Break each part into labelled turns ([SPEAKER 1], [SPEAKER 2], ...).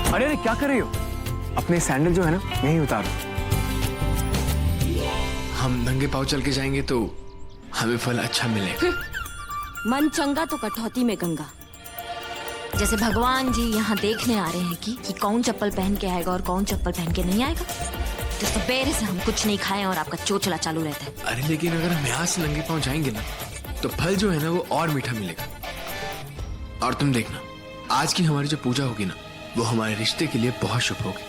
[SPEAKER 1] अरे अरे क्या कर रही हो? अपने सैंडल जो है ना यहीं उतारो।
[SPEAKER 2] हम नंगे पाँव चल के जाएंगे तो हमें फल अच्छा मिलेगा।
[SPEAKER 3] मन चंगा तो कटौती में गंगा। जैसे भगवान जी यहाँ देखने आ रहे हैं कि कौन चप्पल पहन के आएगा और कौन चप्पल पहन के नहीं आएगा। तो सवेरे से हम कुछ नहीं खाए और आपका चोचला चालू रहता है।
[SPEAKER 2] अरे लेकिन अगर हम यहाँ से नंगे पाँव जाएंगे ना तो फल जो है ना वो और मीठा मिलेगा। और तुम देखना, आज की हमारी जो पूजा होगी ना वो हमारे रिश्ते के लिए बहुत शुभ होगी।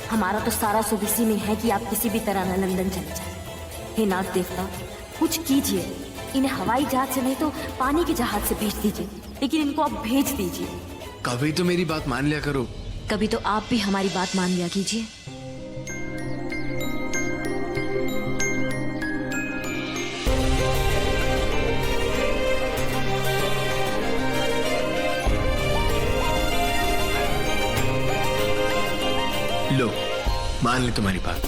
[SPEAKER 3] हमारा तो सारा सुख इसी में है कि आप किसी भी तरह न लंदन चले जाए। हे नाथ देवता, कुछ कीजिए। इन्हें हवाई जहाज से नहीं तो पानी के जहाज से भेज दीजिए, लेकिन इनको आप भेज दीजिए।
[SPEAKER 2] कभी तो मेरी बात मान लिया करो।
[SPEAKER 3] कभी तो आप भी हमारी बात मान लिया कीजिए।
[SPEAKER 2] लो, मान ली तुम्हारी बात।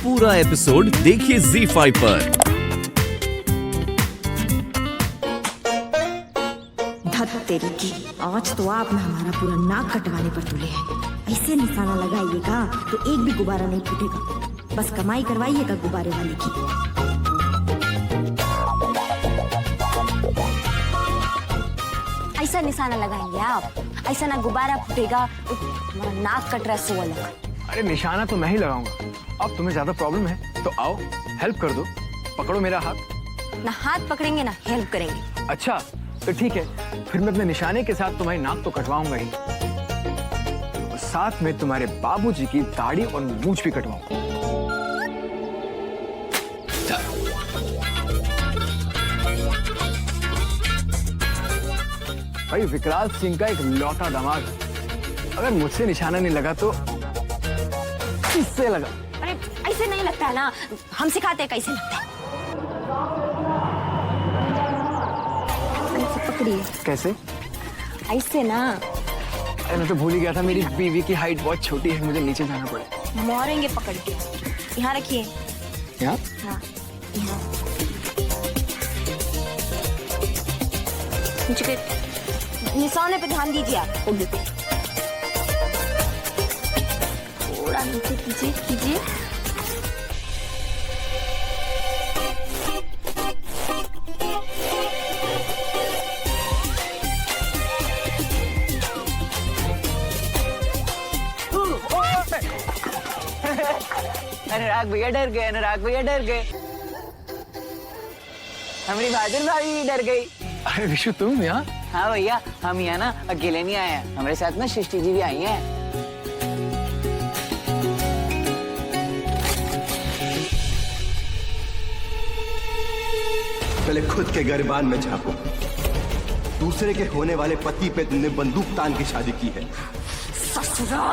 [SPEAKER 4] पूरा एपिसोड देखिए ZEE5 पर।
[SPEAKER 3] धत तेरी की, आज तो आपने हमारा पूरा नाक कटवाने पर तुले हैं। ऐसे निशाना लगाइएगा तो एक भी गुब्बारा नहीं फूटेगा। बस कमाई करवाइएगा गुब्बारे वाले की। ऐसा निशाना लगाएंगे आप, ऐसा ना गुब्बारा फूटेगा, हमारा नाक कट रहा सो अलग।
[SPEAKER 1] अरे निशाना तो मैं ही लगाऊंगा। अब तुम्हें ज्यादा प्रॉब्लम है तो आओ हेल्प कर दो, पकड़ो मेरा हाथ।
[SPEAKER 3] ना हाथ पकड़ेंगे ना हेल्प करेंगे।
[SPEAKER 1] अच्छा तो ठीक है, फिर मैं अपने निशाने के साथ तुम्हारी नाक तो कटवाऊंगा ही, और साथ में तुम्हारे बाबूजी की दाढ़ी और मूंछ भी कटवाऊंगा। भाई विकराल सिंह का एक लौता दामाद है। अगर मुझसे निशाना नहीं लगा तो किससे लगा?
[SPEAKER 3] अरे ऐसे नहीं लगता है ना, हम सिखाते हैं कैसे लगता है। ऐसे पकड़िए।
[SPEAKER 1] कैसे?
[SPEAKER 3] ऐसे ना।
[SPEAKER 1] अरे मैं तो भूल ही गया था, मेरी बीवी की हाइट बहुत छोटी है, मुझे नीचे जाना पड़े।
[SPEAKER 3] मारेंगे पकड़ के। यहाँ रखिए।
[SPEAKER 1] यहाँ?
[SPEAKER 3] हाँ, यहाँ। नीचे निशाने पे ध्यान दीजिए आप। थोड़ा नीचे कीजिए कीजिए।
[SPEAKER 5] अनुराग भैया डर गए, अनुराग भैया डर गए। हमारी बहादुर भाभी भी डर गई।
[SPEAKER 1] अरे विशु तुम यहाँ?
[SPEAKER 5] हाँ भैया, हम यहाँ ना अकेले नहीं आए हैं, हमारे साथ ना सृष्टि जी भी आई हैं।
[SPEAKER 6] पहले खुद के गिरबान में झांको। दूसरे के होने वाले पति पे तुमने बंदूक तान के शादी की है।
[SPEAKER 3] ससुरा!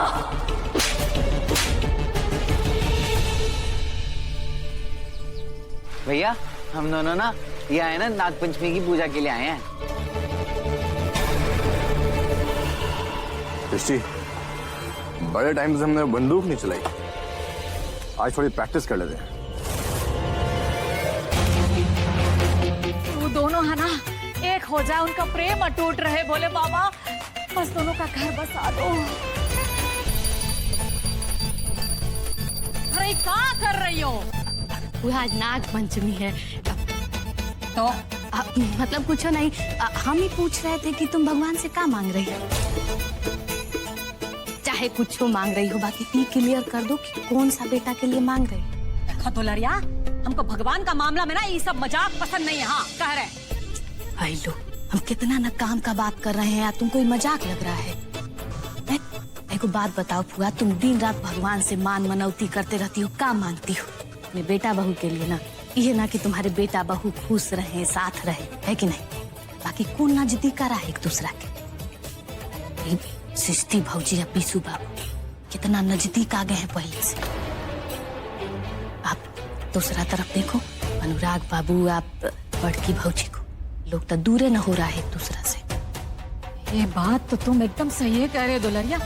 [SPEAKER 5] भैया हम दोनों ना ये आए ना नाग पंचमी की पूजा के लिए आए हैं।
[SPEAKER 6] सृष्टि, बड़े टाइम से हमने बंदूक नहीं चलाई, आज थोड़ी प्रैक्टिस कर लेते हैं।
[SPEAKER 7] वो दोनों है ना एक हो जाए, उनका प्रेम अटूट रहे भोले बाबा, बस दोनों का घर बसा दो। अरे क्या कर रही हो?
[SPEAKER 8] वो आज नाग पंचमी है तो मतलब कुछ नहीं, हम ही पूछ रहे थे कि तुम भगवान से क्या मांग रही हो। चाहे कुछ हो मांग रही हो, बाकी ये क्लियर कर दो कि कौन सा बेटा के लिए मांग रही हो।
[SPEAKER 7] देखो दुलरिया, हमको भगवान का मामला में ना ये सब मजाक पसंद नहीं है। हाँ कह रहे
[SPEAKER 8] भाई लो, हम कितना न काम का बात कर रहे हैं यार, तुमको ये मजाक लग रहा है? एक बात बताओ फुआ, तुम दिन रात भगवान से मान मनौती करते रहती हो, क्या मांगती हो? अपने बेटा बहू के लिए ना, ये ना कि तुम्हारे बेटा बहू खुश रहे, साथ रहे, है कि नहीं? बाकी कौन नजदीक आ रहा है एक दूसरा के? सृष्टि भौजी या पीसू बाबू कितना नजदीक आ गए हैं पहले से। आप दूसरा तरफ देखो, अनुराग बाबू, आप बड़की भौजी को, लोग तो दूरे न हो रहा है एक दूसरा से।
[SPEAKER 7] ये बात तो तुम एकदम सही कह रहे हो दुलरिया।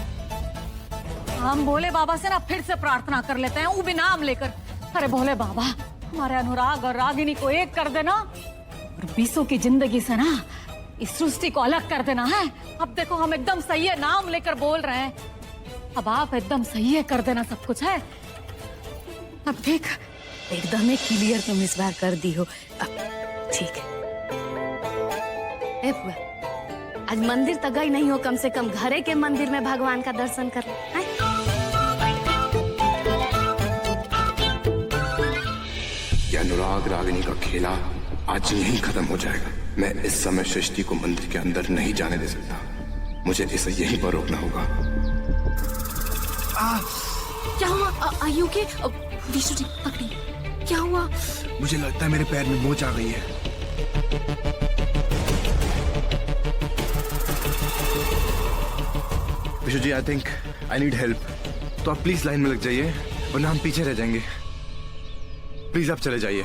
[SPEAKER 7] हम भोले बाबा से ना फिर से प्रार्थना कर लेते हैं, वो भी नाम लेकर। अरे भोले बाबा, हमारे अनुराग और रागिनी को एक कर देना और बीसों की जिंदगी से ना इस सृष्टि को अलग कर देना है। अब देखो हम एकदम सही है नाम लेकर बोल रहे हैं, अब आप एकदम सही है कर देना सब कुछ है। अब ठीक
[SPEAKER 8] एकदम ही क्लियर तुम इस बार कर दी हो। अब ठीक है। ए बुआ, आज मंदिर तक गई नहीं हो, कम से कम घरे के मंदिर में भगवान का दर्शन कर हैं?
[SPEAKER 6] ये अनुराग रागिनी का खेला आज यहीं खत्म हो जाएगा। मैं इस समय सृष्टि को मंदिर के अंदर नहीं जाने दे सकता। मुझे इसे यहीं पर रोकना होगा।
[SPEAKER 8] क्या हुआ? Are you okay? Vishu ji पकड़ी, क्या हुआ?
[SPEAKER 9] मुझे लगता है मेरे पैर में मोच आ गई है। Vishu ji, I think I need help. तो आप प्लीज लाइन में लग जाइए वरना हम पीछे रह जाएंगे। प्लीज आप चले जाइए।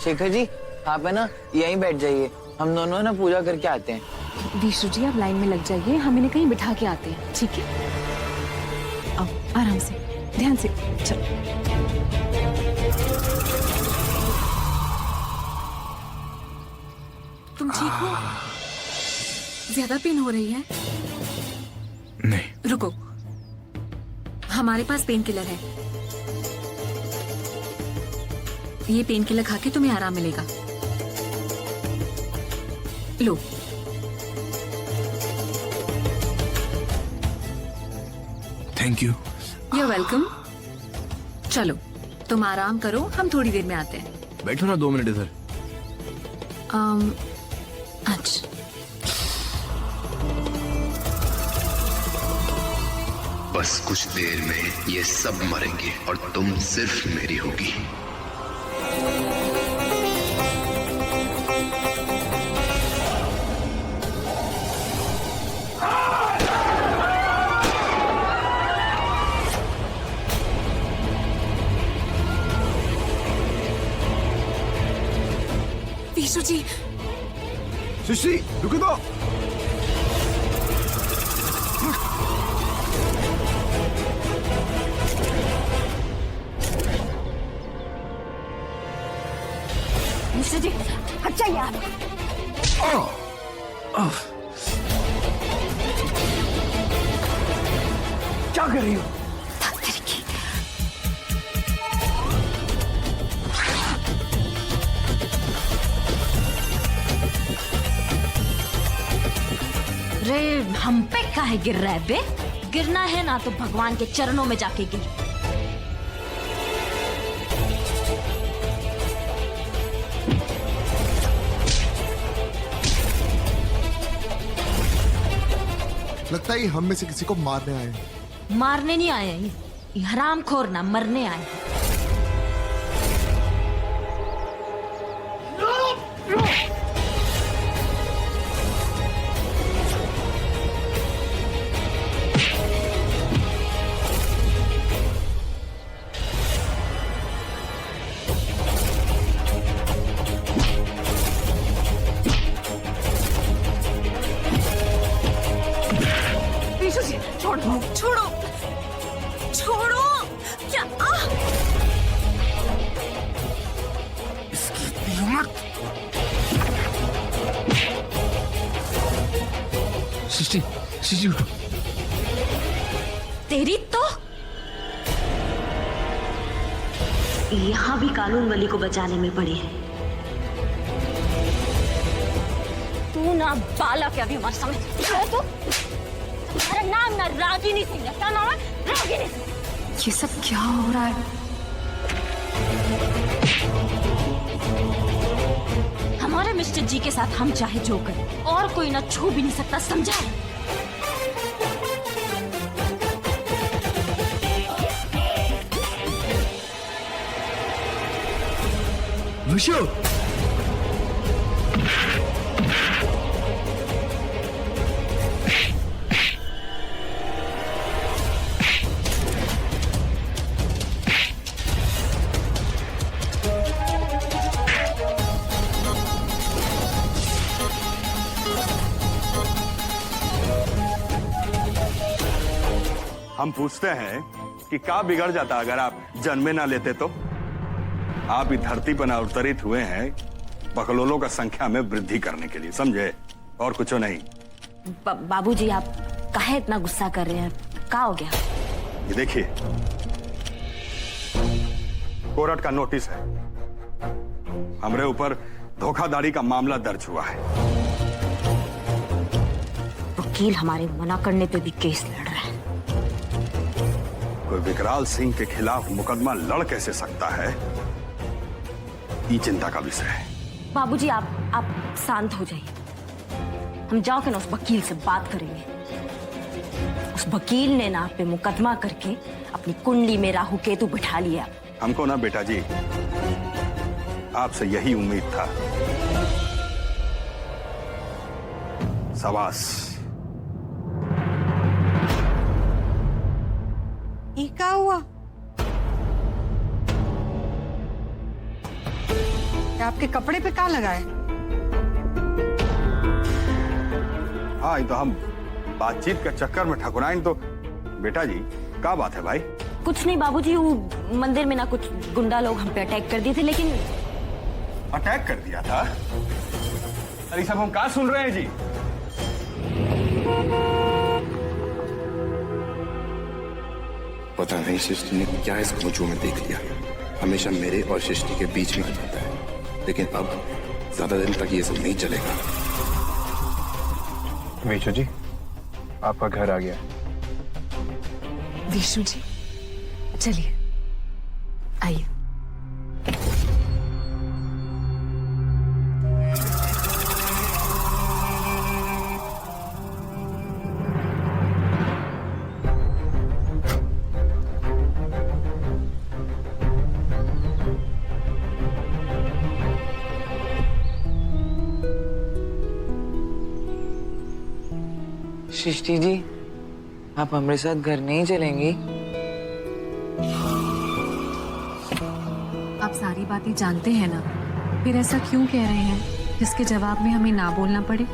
[SPEAKER 5] शेखर जी आप है ना यहीं बैठ जाइए, हम दोनों ना पूजा करके आते हैं।
[SPEAKER 8] विशु जी आप लाइन में लग जाइए, हम इन्हें कहीं बिठा के आते हैं, ठीक है? आओ आराम से, ध्यान से चलो। तुम ठीक हो? ज्यादा पेन हो रही है?
[SPEAKER 9] नहीं।
[SPEAKER 8] रुको, हमारे पास पेन किलर है, ये पेन किलर खा के तुम्हें आराम मिलेगा। लो।
[SPEAKER 9] Thank you.
[SPEAKER 8] You're welcome. चलो तुम आराम करो, हम थोड़ी देर में आते हैं।
[SPEAKER 9] बैठो ना 2 मिनट इधर।
[SPEAKER 8] अच्छा
[SPEAKER 6] बस कुछ देर में ये सब मरेंगे और तुम सिर्फ मेरी होगी।
[SPEAKER 8] विशु जी।
[SPEAKER 9] सृष्टि रुको तो।
[SPEAKER 8] विशु जी हट जाइए आप।
[SPEAKER 1] क्या कर रही हो?
[SPEAKER 3] रे हम पे काहे गिर रहा है बे? गिरना है ना तो भगवान के चरणों में जाके गिर।
[SPEAKER 10] लगता है हम में से किसी को मारने आए हैं।
[SPEAKER 3] मारने नहीं आए हैं, ये हरामखोर ना मरने आए हैं।
[SPEAKER 8] छोड़ो छोड़ो छोड़ो। क्या
[SPEAKER 9] इसकी हिम्मत।
[SPEAKER 2] सृष्टि, सृष्टि उठो।
[SPEAKER 3] तेरी तो यहाँ भी कानून वाली को बचाने में पड़ी है। तू ना बाला क्या भी हमारे सामने तो तुम्हारा नाम ना रागिनी सिंह है, क्या नाम है? रागिनी सिंह।
[SPEAKER 8] ये सब क्या हो रहा है?
[SPEAKER 3] हमारे मिस्टर जी के साथ हम चाहे जो करें और कोई ना छू भी नहीं सकता, समझा?
[SPEAKER 9] विशु
[SPEAKER 11] हम पूछते हैं कि क्या बिगड़ जाता अगर आप जन्मे ना लेते तो? आप ही धरती पर अवतरित हुए हैं बकलोलों का संख्या में वृद्धि करने के लिए, समझे? और कुछ नहीं।
[SPEAKER 3] बाबूजी आप काहे इतना गुस्सा कर रहे हैं? क्या हो गया?
[SPEAKER 11] ये देखिए, कोर्ट का नोटिस है। हमरे ऊपर धोखाधड़ी का मामला दर्ज हुआ है।
[SPEAKER 3] वकील हमारे मना करने पे भी केस लड़ रहा है।
[SPEAKER 11] कोई विकराल सिंह के खिलाफ मुकदमा लड़ कैसे सकता है, ये चिंता का विषय है।
[SPEAKER 3] बाबूजी आप शांत हो जाइए। हम जाके ना उस वकील से बात करेंगे। उस वकील ने ना आप पे मुकदमा करके अपनी कुंडली में राहु केतु बिठा लिया।
[SPEAKER 11] हमको ना बेटा जी आपसे यही उम्मीद था। शाबाश।
[SPEAKER 12] ये क्या हुआ? क्या आपके कपड़े पे क्या लगा है?
[SPEAKER 11] हाँ, ये तो हम बातचीत के चक्कर में ठकुराइन तो। बेटा जी क्या बात है भाई?
[SPEAKER 3] कुछ नहीं बाबूजी, वो मंदिर में ना कुछ गुंडा लोग हम पे अटैक कर दिए थे। लेकिन
[SPEAKER 11] अटैक कर दिया था? अरे सब हम क्या सुन रहे हैं जी?
[SPEAKER 6] पता नहीं सृष्टि ने क्या इस मुझों में देख लिया। हमेशा मेरे और सृष्टि के बीच में रहता है, लेकिन अब ज्यादा दिन तक ये सब नहीं चलेगा।
[SPEAKER 1] विशु जी, आपका घर आ गया।
[SPEAKER 8] विशु जी चलिए आइए।
[SPEAKER 5] सृष्टि जी, आप हमारे साथ घर नहीं चलेंगी?
[SPEAKER 13] आप सारी बातें जानते हैं ना, फिर ऐसा क्यों कह रहे हैं जिसके जवाब में हमें ना बोलना पड़े?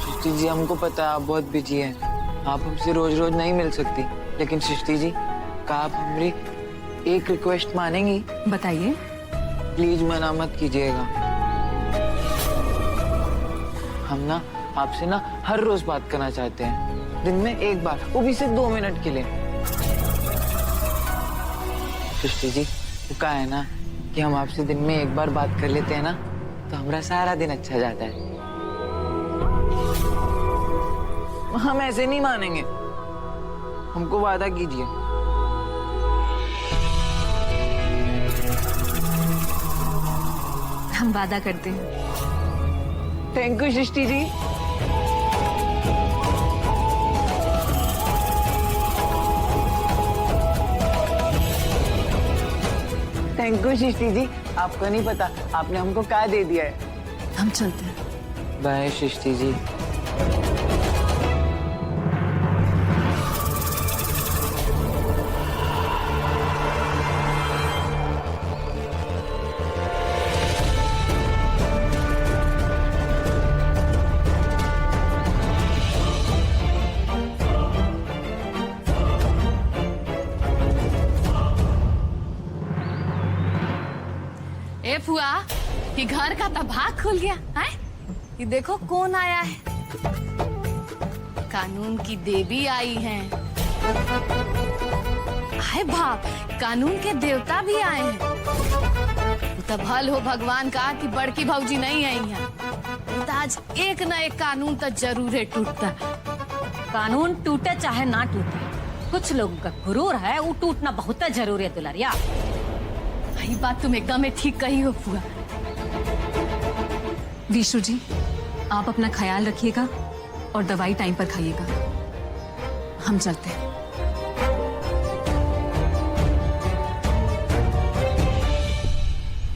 [SPEAKER 5] सृष्टि जी, हमको पता है आप बहुत बिजी हैं, आप हमसे रोज रोज नहीं मिल सकती। लेकिन सृष्टि जी, क्या आप हमारी एक रिक्वेस्ट मानेंगी?
[SPEAKER 13] बताइए।
[SPEAKER 5] प्लीज मना मत कीजिएगा। हम ना आपसे ना हर रोज बात करना चाहते हैं, दिन में एक बार, वो भी सिर्फ 2 मिनट के लिए। सृष्टि जी, वो क्या है ना कि हम आपसे दिन में एक बार बात कर लेते हैं ना, तो हमारा सारा दिन अच्छा जाता है। हम ऐसे नहीं मानेंगे, हमको वादा कीजिए।
[SPEAKER 13] हम वादा करते हैं।
[SPEAKER 5] Thank you Srishti ji. Thank you Srishti ji. आपको नहीं पता आपने हमको क्या दे दिया है।
[SPEAKER 13] हम चलते हैं।
[SPEAKER 5] बाय सृष्टि जी।
[SPEAKER 8] ए फुआ, ये घर का तबाह खुल गया है। ये देखो कौन आया है। कानून की देवी आई है। हाय बाप, कानून के देवता भी आए हैं। तब हल हो भगवान का कि बड़की भौजी नहीं आई है, तो आज एक न एक कानून तो जरूर है टूटता।
[SPEAKER 7] कानून टूटे चाहे ना टूटे, कुछ लोगों का गुरूर है, वो टूटना बहुत जरूरी है दुलारिया।
[SPEAKER 8] ये बात तुम एकदम ठीक कही हो फुआ।
[SPEAKER 13] विशु जी, आप अपना ख्याल रखिएगा और दवाई टाइम पर खाइएगा। हम चलते हैं।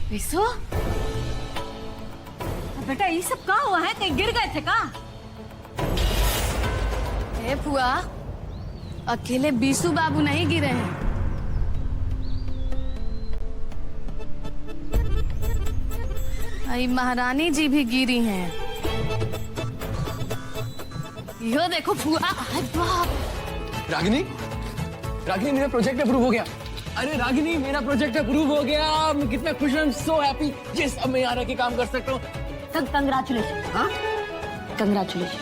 [SPEAKER 7] विशु, बेटा ये सब क्या हुआ है? कहीं गिर गए थे का?
[SPEAKER 8] ए फुआ, अकेले बीसू बाबू नहीं गिरे हैं। आई महारानी जी भी गिरी हैं। यो देखो फुआ।
[SPEAKER 2] रागिनी, रागिनी, मेरा प्रोजेक्ट अप्रूव हो गया।
[SPEAKER 1] अरे रागिनी, मेरा प्रोजेक्ट अप्रूव हो गया। मैं कितना खुश हूँ, सो हैप्पी। यस, अब मैं यहाँ रह के काम कर सकता हूँ।
[SPEAKER 3] कंग्रेचुलेशन।
[SPEAKER 1] हाँ,
[SPEAKER 3] कंग्रेचुलेशन।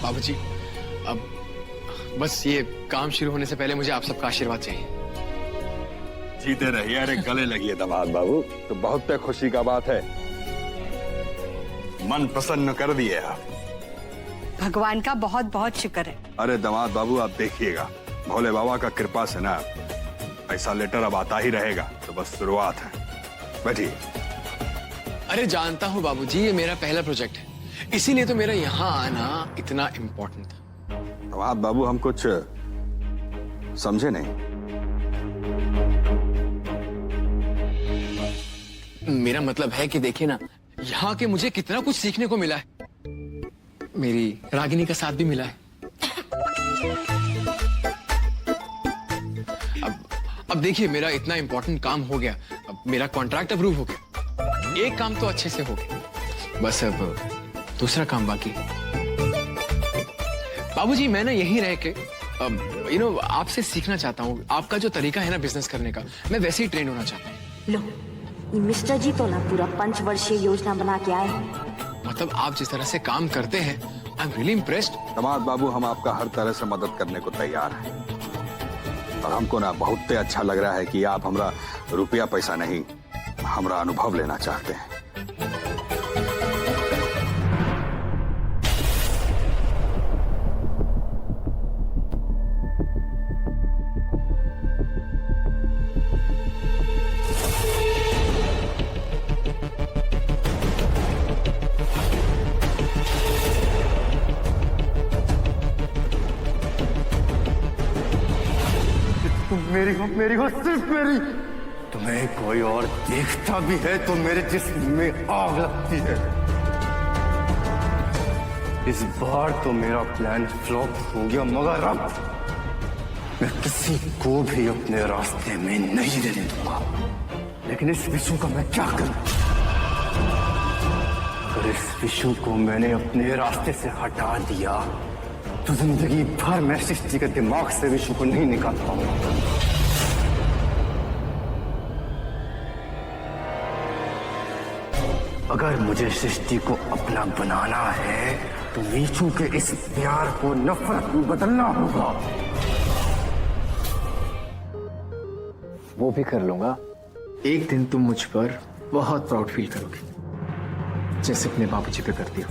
[SPEAKER 2] बाबूजी, अब बस ये काम शुरू होने से पहले मुझे आप सबका आशीर्वाद चाहिए।
[SPEAKER 11] जीते रहिए। अरे गले लगिए दामाद बाबू, तो बहुत खुशी का बात है। मन प्रसन्न कर दिए आप।
[SPEAKER 12] भगवान का बहुत बहुत शुक्र है।
[SPEAKER 11] अरे दामाद बाबू, आप देखिएगा, भोले बाबा का कृपा से ना ऐसा लेटर अब आता ही रहेगा। तो बस शुरुआत है। बैठिए।
[SPEAKER 2] अरे जानता हूँ बाबूजी, ये मेरा पहला प्रोजेक्ट है, इसीलिए तो मेरा यहाँ आना इतना इम्पोर्टेंट था।
[SPEAKER 11] दामाद बाबू, हम कुछ समझे नहीं।
[SPEAKER 2] मेरा मतलब है कि देखिए ना, यहाँ के मुझे कितना कुछ सीखने को मिला है। मेरी रागिनी का साथ भी मिला है। अब देखिए, मेरा इतना इंपॉर्टेंट काम हो गया। अब मेरा कॉन्ट्रैक्ट अप्रूव हो गया। एक काम तो अच्छे से हो गया, बस अब दूसरा काम बाकी। बाबूजी, मैं ना यहीं रह के आपसे सीखना चाहता हूँ। आपका जो तरीका है ना बिजनेस करने का, मैं वैसे ही ट्रेन होना चाहता हूँ।
[SPEAKER 3] लो, ये मिस्टर जी तो ना पूरा 5 वर्षीय योजना बना के आए हैं।
[SPEAKER 2] मतलब आप जिस तरह से काम करते हैं, आई एम रियली इम्प्रेस्ड।
[SPEAKER 11] दामाद बाबू, हम आपका हर तरह से मदद करने को तैयार हैं। और हमको ना बहुत अच्छा लग रहा है कि आप हमरा रुपया पैसा नहीं, हमरा अनुभव लेना चाहते हैं।
[SPEAKER 10] मेरी हो सिर्फ मेरी। तुम्हें कोई और देखता भी है तो मेरे जिस्म में आग लगती है। इस बार तो मेरा प्लान फ्लॉप हो गया, मगर अब मैं किसी को भी अपने रास्ते में नहीं रहने दूंगा। लेकिन इस विषु का मैं क्या करूं? अगर इस विषु को मैंने अपने रास्ते से हटा दिया तो जिंदगी भर मैं सृष्टि के दिमाग से विषु को नहीं निकाल पाऊंगा। अगर मुझे सृष्टि को अपना बनाना है तो विषु के इस प्यार को नफरत में बदलना होगा।
[SPEAKER 1] वो भी कर लूंगा। एक दिन तुम मुझ पर बहुत प्राउड फील करोगे, जैसे अपने बाबूजी पे करती हो।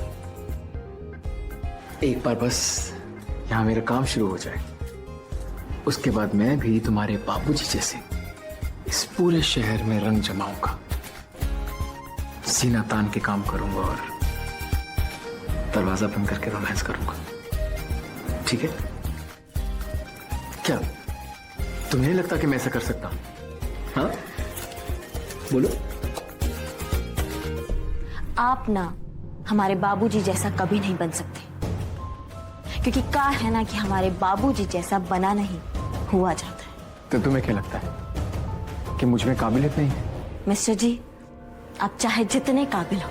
[SPEAKER 1] एक बार बस यहाँ मेरा काम शुरू हो जाए, उसके बाद मैं भी तुम्हारे बाबूजी जैसे इस पूरे शहर में रंग जमाऊंगा, सीना तान के काम करूंगा और दरवाजा बंद करके रोमांस करूंगा। ठीक है? क्या तुम्हें नहीं लगता कि मैं ऐसा कर सकता हूं? हाँ, बोलो।
[SPEAKER 3] आप ना हमारे बाबूजी जैसा कभी नहीं बन सकते, क्योंकि कहा है ना कि हमारे बाबूजी जैसा बना नहीं, हुआ जाता है।
[SPEAKER 1] तो तुम्हें क्या लगता है कि मुझ में काबिलियत नहीं है?
[SPEAKER 3] मिस्टर जी, आप चाहे जितने काबिल हो,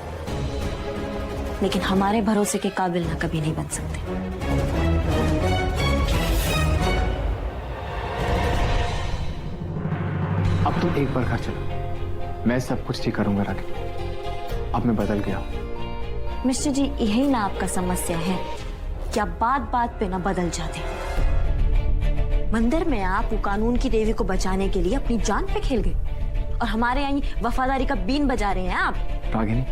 [SPEAKER 3] लेकिन हमारे भरोसे के काबिल ना कभी नहीं बन सकते।
[SPEAKER 1] अब तुम एक बार घर चलो, मैं सब कुछ ठीक करूंगा। रागिनी, अब मैं बदल गया हूं।
[SPEAKER 3] मिस्टर जी, यही ना आपका समस्या है कि आप बात बात पे ना बदल जाते। मंदिर में आप वो कानून की देवी को बचाने के लिए अपनी जान पे खेल गए, और हमारे यहाँ वफादारी का बीन बजा रहे हैं आप।
[SPEAKER 1] रागिनी,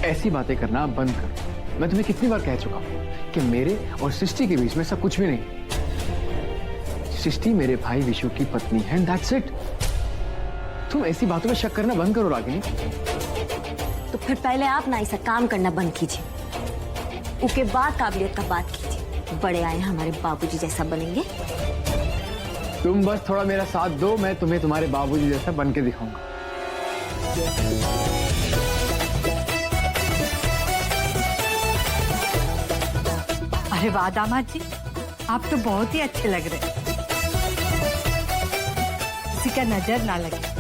[SPEAKER 1] ऐसी बातें करना बंद करो। मैं तुम्हें कितनी बार कह चुका हूं कि मेरे और सृष्टि के बीच में सब कुछ भी नहीं। सृष्टि मेरे भाई विशु की पत्नी है, दैट्स इट। तुम ऐसी बातों में शक करना बंद करो रागिनी।
[SPEAKER 3] तो फिर पहले आप ना ऐसा काम करना बंद कीजिए, उसके बाद काबिलियत का बात कीजिए। बड़े आए हमारे बाबूजी जैसा बनेंगे।
[SPEAKER 1] तुम बस थोड़ा मेरा साथ दो, मैं तुम्हें तुम्हारे बाबूजी जैसा बन के दिखाऊंगा।
[SPEAKER 12] अरे वाह दामाद जी, आप तो बहुत ही अच्छे लग रहे हैं। किसी का नजर ना लगे।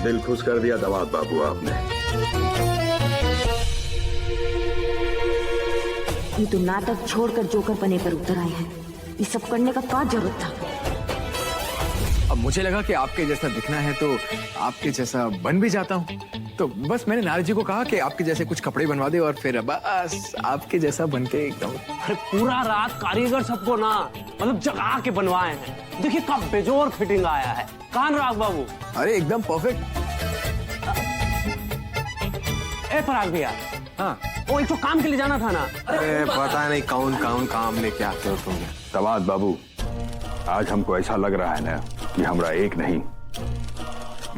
[SPEAKER 11] दिल खुश कर दिया दवात बाबू आपने।
[SPEAKER 3] ये तो नाटक छोड़कर जोकर बने पर उतर आए हैं। ये सब करने का क्या जरूरत था?
[SPEAKER 1] अब मुझे लगा कि आपके जैसा दिखना है तो आपके जैसा बन भी जाता हूँ, तो बस मैंने नारद जी को कहा कि आपके जैसे कुछ कपड़े बनवा दे और फिर बस आपके जैसा बन के एकदम।
[SPEAKER 14] अरे पूरा रात कारीगर सबको ना मतलब जगा के बनवाए हैं। देखिए कब बेजोर फिटिंग आया है। कान राग बाबू।
[SPEAKER 1] अरे एकदम परफेक्ट।
[SPEAKER 14] ए पराग भैया। हाँ वो एक तो काम के लिए जाना था ना।
[SPEAKER 9] अरे पता नहीं कौन कौन काम लेके आते हो तुम।
[SPEAKER 11] दवात बाबू, आज हमको ऐसा लग रहा है ना कि हमरा एक नहीं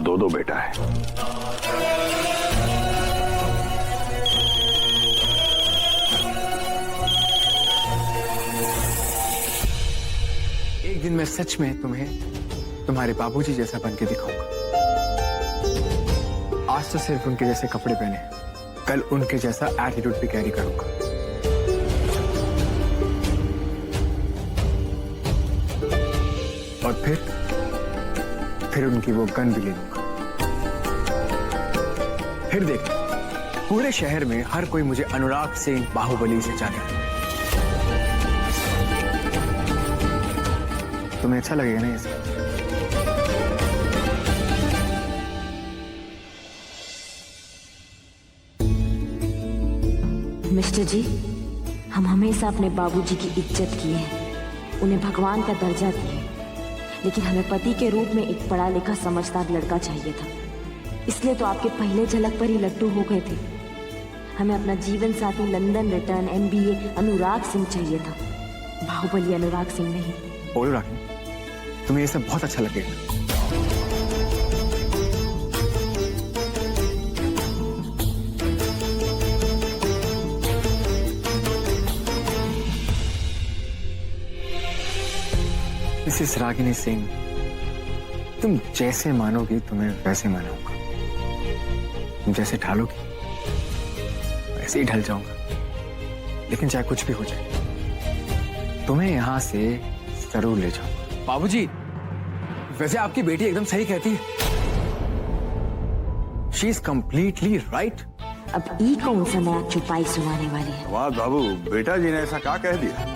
[SPEAKER 11] दो दो बेटा है।
[SPEAKER 1] एक दिन मैं सच में तुम्हें तुम्हारे बाबूजी जैसा बन के दिखाऊंगा। आज तो सिर्फ उनके जैसे कपड़े पहने, कल उनके जैसा एटीट्यूड भी कैरी करूंगा। और फिर उनकी वो गन भी ले लूंगा। फिर देख, पूरे शहर में हर कोई मुझे अनुराग सिंह बाहुबली से जाने। तुम्हें अच्छा लगेगा ना ये सब?
[SPEAKER 3] मिस्टर जी, हम हमेशा अपने बाबूजी की इज्जत किए हैं, उन्हें भगवान का दर्जा दिए, लेकिन हमें पति के रूप में एक पढ़ा लिखा समझदार लड़का चाहिए था। इसलिए तो आपके पहले झलक पर ही लट्टू हो गए थे। हमें अपना जीवन साथी London return MBA Anurag Singh चाहिए था, बाहुबली अनुराग सिंह नहीं।
[SPEAKER 1] बोलो राखी, तुम्हें ये सब बहुत अच्छा लगेगा। मिसेस रागिनी सिंह, तुम जैसे मानोगी तुम्हें वैसे मानूंगा। तुम जैसे ढालोगी वैसे ही ढल जाऊंगा। लेकिन चाहे कुछ भी हो जाए, तुम्हें यहां से जरूर ले जाऊंगा। बाबूजी, वैसे आपकी बेटी एकदम सही कहती है। She is completely right.
[SPEAKER 3] अब ई कौन सा नया चुपाई सुनाने वाली है?
[SPEAKER 11] वाह बाबू, बेटा जी ने ऐसा क्या कह दिया?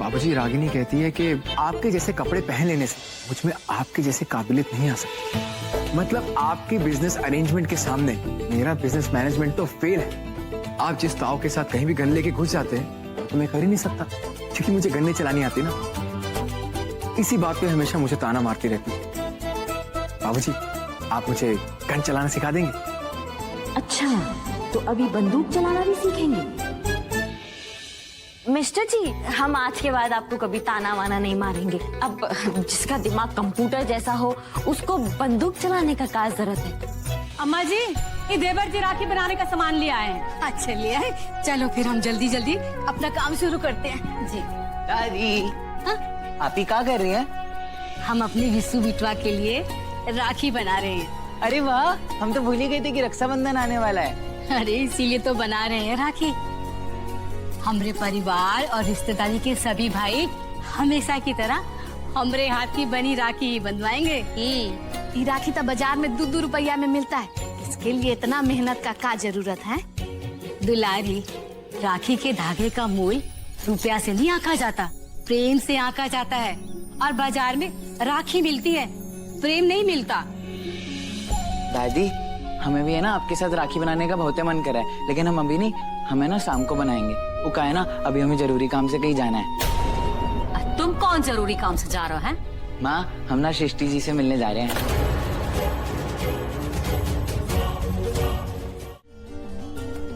[SPEAKER 1] बाबूजी, रागिनी कहती है कि आपके जैसे कपड़े पहन लेने से मुझ में आपके जैसे काबिलियत नहीं आ सकती। मतलब आपके बिजनेस अरेंजमेंट के सामने मेरा बिजनेस मैनेजमेंट तो फेल है। आप जिस ताव के साथ कहीं भी गन लेके घुस जाते हैं तो मैं कर ही नहीं सकता, क्योंकि मुझे गन्ने चलानी आती ना। इसी बात पे हमेशा मुझे ताना मारती रहती है। बाबूजी, आप मुझे गन चलाना सिखा देंगे?
[SPEAKER 3] अच्छा, तो अभी बंदूक चलाना भी सीखेंगे? मिस्टर जी, हम आज के बाद आपको कभी ताना वाना नहीं मारेंगे। अब जिसका दिमाग कंप्यूटर जैसा हो उसको बंदूक चलाने का क्या जरूरत है?
[SPEAKER 7] अम्मा जी, ये देवर जी राखी बनाने का सामान ले आए हैं।
[SPEAKER 12] अच्छा ले आए, चलो फिर हम जल्दी जल्दी अपना काम शुरू करते हैं। जी
[SPEAKER 5] दादी, आप ही क्या कर रही हैं?
[SPEAKER 12] हम अपनी विशु बिटवा के लिए राखी बना रहे हैं।
[SPEAKER 5] अरे वाह, हम तो भूल ही गए थे कि रक्षाबंधन आने वाला है।
[SPEAKER 12] अरे इसीलिए तो बना रहे हैं राखी। हमारे परिवार और रिश्तेदारी के सभी भाई हमेशा की तरह हमारे हाथ की बनी राखी बंधवाएंगे।
[SPEAKER 8] ये राखी तो बाजार में 2-2 रुपया में मिलता है, इसके लिए इतना मेहनत का क्या जरूरत है?
[SPEAKER 12] दुलारी, राखी के धागे का मूल रुपया से नहीं आंका जाता, प्रेम से आंका जाता है। और बाजार में राखी मिलती है, प्रेम नहीं मिलता।
[SPEAKER 5] दादी, हमें भी है ना आपके साथ राखी बनाने का बहुत मन कर रहा है, लेकिन हम अभी नहीं, हमें ना शाम को बनाएंगे। वो क्या है ना, अभी हमें जरूरी काम से कहीं जाना है।
[SPEAKER 12] तुम कौन जरूरी काम से जा रहे हो?
[SPEAKER 5] माँ, हम ना सृष्टि जी से मिलने जा रहे हैं।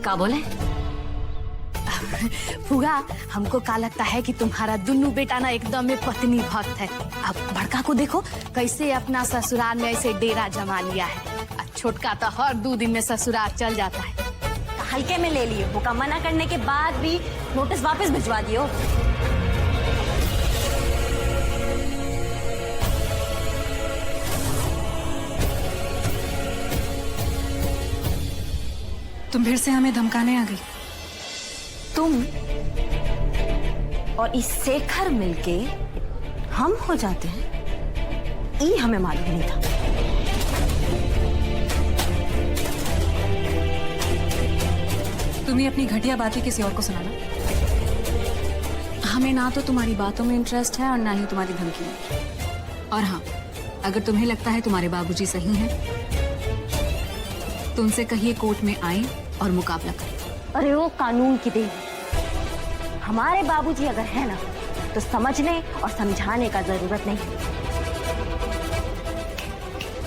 [SPEAKER 3] क्या बोले?
[SPEAKER 8] फुगा, हमको क्या लगता है कि तुम्हारा दुन्नू बेटा ना एकदम में पत्नी भक्त है। अब बड़का को देखो कैसे अपना ससुराल में ऐसे डेरा जमा लिया है, और छोटका तो हर 2 दिन में ससुराल चल जाता है।
[SPEAKER 3] हल्के में ले लिए, वो मना करने के बाद भी नोटिस वापस भिजवा दियो।
[SPEAKER 13] तुम फिर से हमें धमकाने आ गई।
[SPEAKER 3] तुम और इस शेखर मिलके हम हो जाते हैं, ये हमें मालूम नहीं था।
[SPEAKER 13] तुम्हें अपनी घटिया बातें किसी और को सुनाना। हमें ना तो तुम्हारी बातों में इंटरेस्ट है और ना ही तुम्हारी धमकी में। और हाँ, अगर तुम्हें लगता है तुम्हारे बाबूजी सही हैं, तो उनसे कहिए कोर्ट में आए और मुकाबला करें।
[SPEAKER 3] अरे वो कानून की देन, हमारे बाबूजी अगर है ना तो समझने और समझाने का जरूरत नहीं,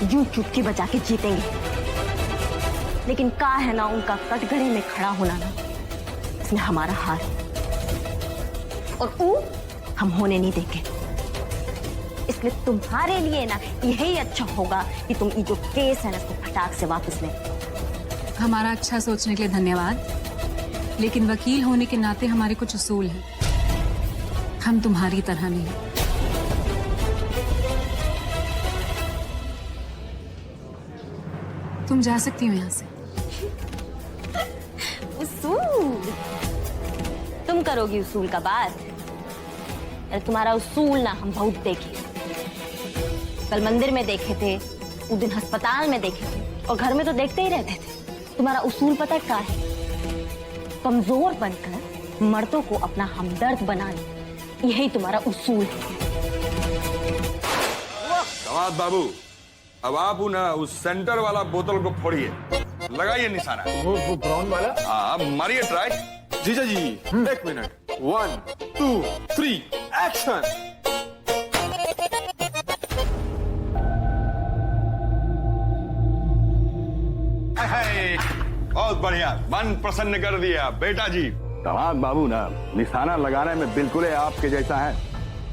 [SPEAKER 3] यूं चुटकी बजा के जीतेंगे। लेकिन का है ना उनका कटघरे में खड़ा होना ना, इसमें हमारा हार है और वो हम होने नहीं देंगे। इसलिए तुम्हारे लिए ना यही अच्छा होगा कि तुम ये जो केस है ना इसको फटाक से वापस ले।
[SPEAKER 13] हमारा अच्छा सोचने के लिए धन्यवाद, लेकिन वकील होने के नाते हमारे कुछ उसूल हैं। हम तुम्हारी तरह नहीं। तुम जा सकती हो यहाँ से।
[SPEAKER 3] उसूल तुम करोगी उसूल का बात? अरे तुम्हारा उसूल ना हम बहुत देखे, कल मंदिर में देखे थे, उस दिन अस्पताल में देखे थे और घर में तो देखते ही रहते थे। तुम्हारा उसूल पता क्या है? कमजोर बनकर मर्दों को अपना हमदर्द बनाना, यही तुम्हारा उसूल है।
[SPEAKER 11] दामाद बाबू, अब आप ना उस सेंटर वाला बोतल को फोड़िए, लगाइए निशाना।
[SPEAKER 1] वो ब्राउन वाला?
[SPEAKER 11] हाँ, मारिए ट्राई।
[SPEAKER 9] जीजा जी, एक मिनट। 1 2 3 एक्शन।
[SPEAKER 11] बहुत बढ़िया, मन प्रसन्न कर दिया बेटा जी। दामाद बाबू ना निशाना लगाने में बिल्कुल आपके जैसा है।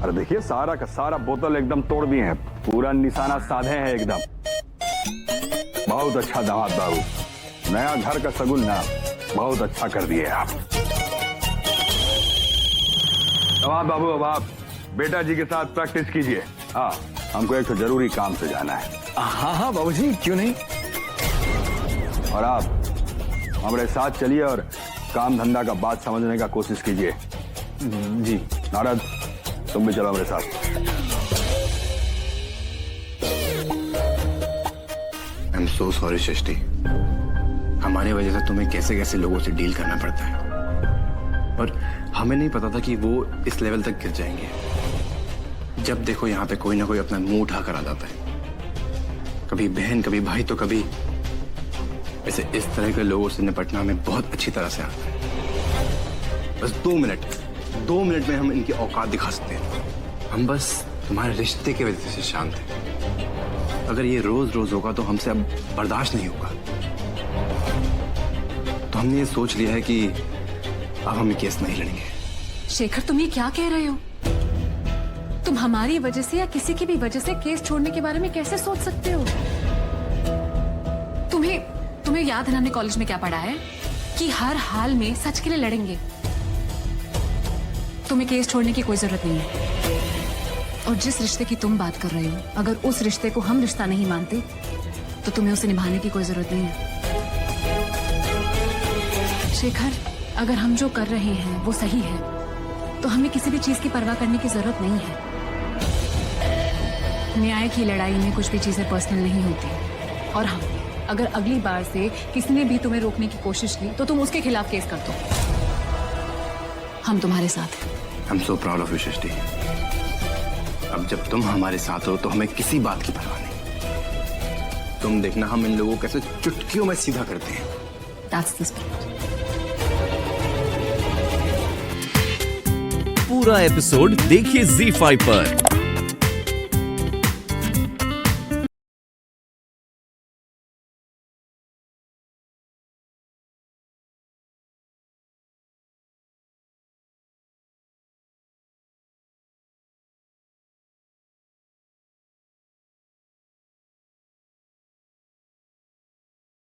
[SPEAKER 11] अरे देखिए, सारा का सारा बोतल एकदम तोड़ दिए हैं, पूरा निशाना साधे हैं एकदम। बहुत अच्छा दामाद बाबू, नया घर का सगुन ना बहुत अच्छा कर दिए आप। दामाद बाबू, अब आप बेटा जी के साथ प्रैक्टिस कीजिए। हाँ, हमको एक जरूरी काम से जाना है।
[SPEAKER 1] हाँ हाँ बाबूजी, क्यों नहीं।
[SPEAKER 11] और आप हमारे साथ चलिए और काम धंधा का बात समझने का कोशिश कीजिए।
[SPEAKER 1] जी।
[SPEAKER 11] नारद, तुम भी चलो हमारे साथ।
[SPEAKER 6] आई एम सो सॉरी सृष्टि, हमारी वजह से तुम्हें कैसे कैसे लोगों से डील करना पड़ता है, और हमें नहीं पता था कि वो इस लेवल तक गिर जाएंगे। जब देखो यहाँ पे कोई ना कोई अपना मुंह उठा कर आ जाता है, कभी बहन, कभी भाई, तो कभी ऐसे इस तरह के लोगों से निपटना हमें बहुत अच्छी तरह से आता है। बस 2 मिनट में हम इनकी औकात दिखा सकते हैं। हम बस तुम्हारे रिश्ते की वजह से शांत हैं। अगर ये रोज रोज होगा तो हमसे अब बर्दाश्त नहीं होगा। तो हमने ये सोच लिया है कि अब हम ये केस नहीं लड़ेंगे।
[SPEAKER 13] शेखर, तुम ये क्या कह रहे हो? तुम हमारी वजह से या किसी की भी वजह से केस छोड़ने के बारे में कैसे सोच सकते हो? तुम्हें याद है हमने कॉलेज में क्या पढ़ा है कि हर हाल में सच के लिए लड़ेंगे। तुम्हें केस छोड़ने की कोई जरूरत नहीं है। और जिस रिश्ते की तुम बात कर रहे हो, अगर उस रिश्ते को हम रिश्ता नहीं मानते तो तुम्हें उसे निभाने की कोई जरूरत नहीं है। शेखर, अगर हम जो कर रहे हैं वो सही है तो हमें किसी भी चीज की परवाह करने की जरूरत नहीं है। न्याय की लड़ाई में कुछ भी चीजें पर्सनल नहीं होती। और हाँ, अगर अगली बार से किसी ने भी तुम्हें रोकने की कोशिश की तो तुम उसके खिलाफ केस कर दो। हम तुम्हारे साथ हैं।
[SPEAKER 6] I am so proud of you Srishti. अब जब तुम हमारे साथ हो तो हमें किसी बात की परवाह नहीं। तुम देखना हम इन लोगों को कैसे चुटकियों में सीधा करते हैं।
[SPEAKER 13] That's the spirit.
[SPEAKER 4] पूरा एपिसोड देखिए ZEE5 पर।